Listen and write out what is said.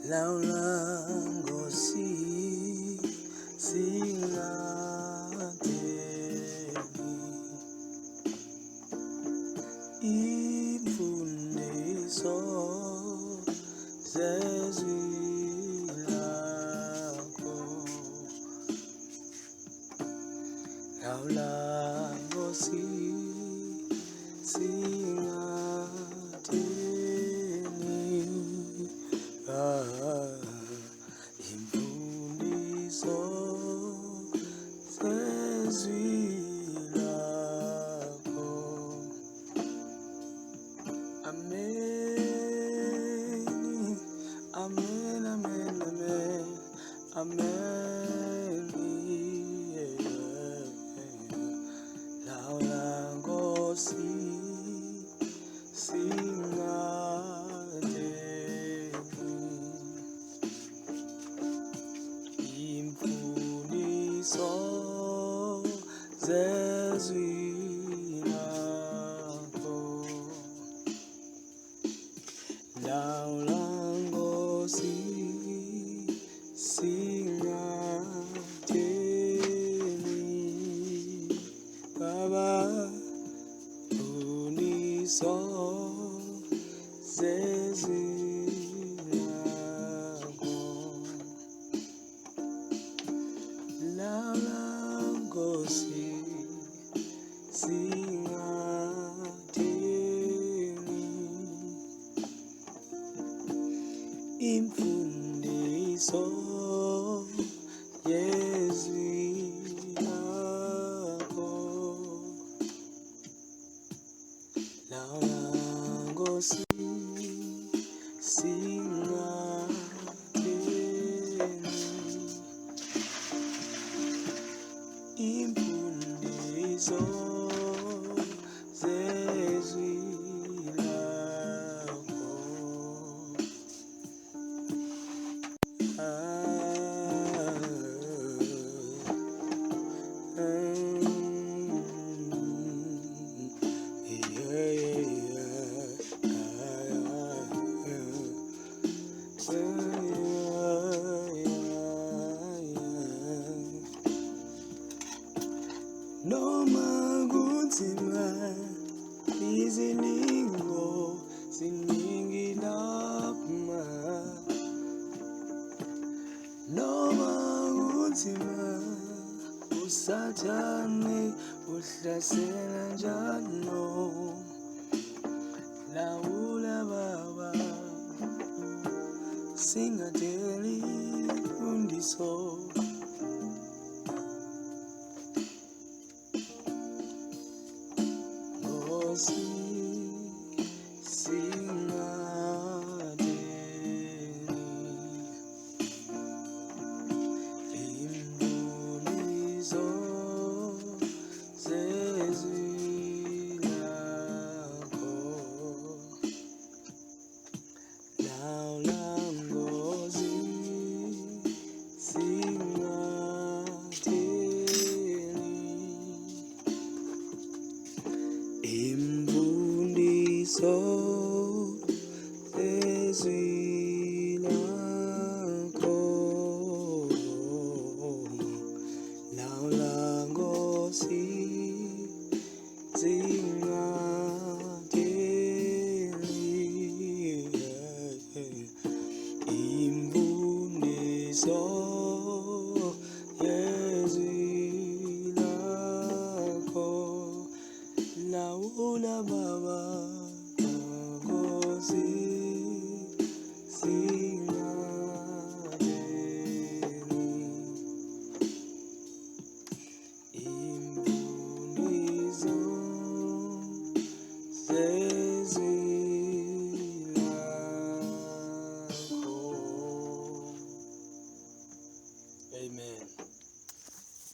Laula Ngosi singadeli imfundiso zezwi lakho. Laula Ngosi singadeli imfundiso zezwi lakho. Amen, amen, amen, amen, amen. Laula Ngosi singadeli imfundiso zezwi lakho. Laula Ngosi singadeli Baba fundiso zezwi lakho. Laula Ngosi singadeli imfundiso yezwi lakho. Laula Ngosi singadeli imfundiso zezwi lakho. Noma kunzima izilingo ziningi lapha, noma kunzima usathane uhlasela njalo. Laula Baba singadeli imfundiso. Ngosi singadeli imfundiso zezwi lakho. Laula Ngosi singadeli imfundiso zezwi lakho. Laula Ngosi singadeli imfundiso yezwi lakho. Laula Baba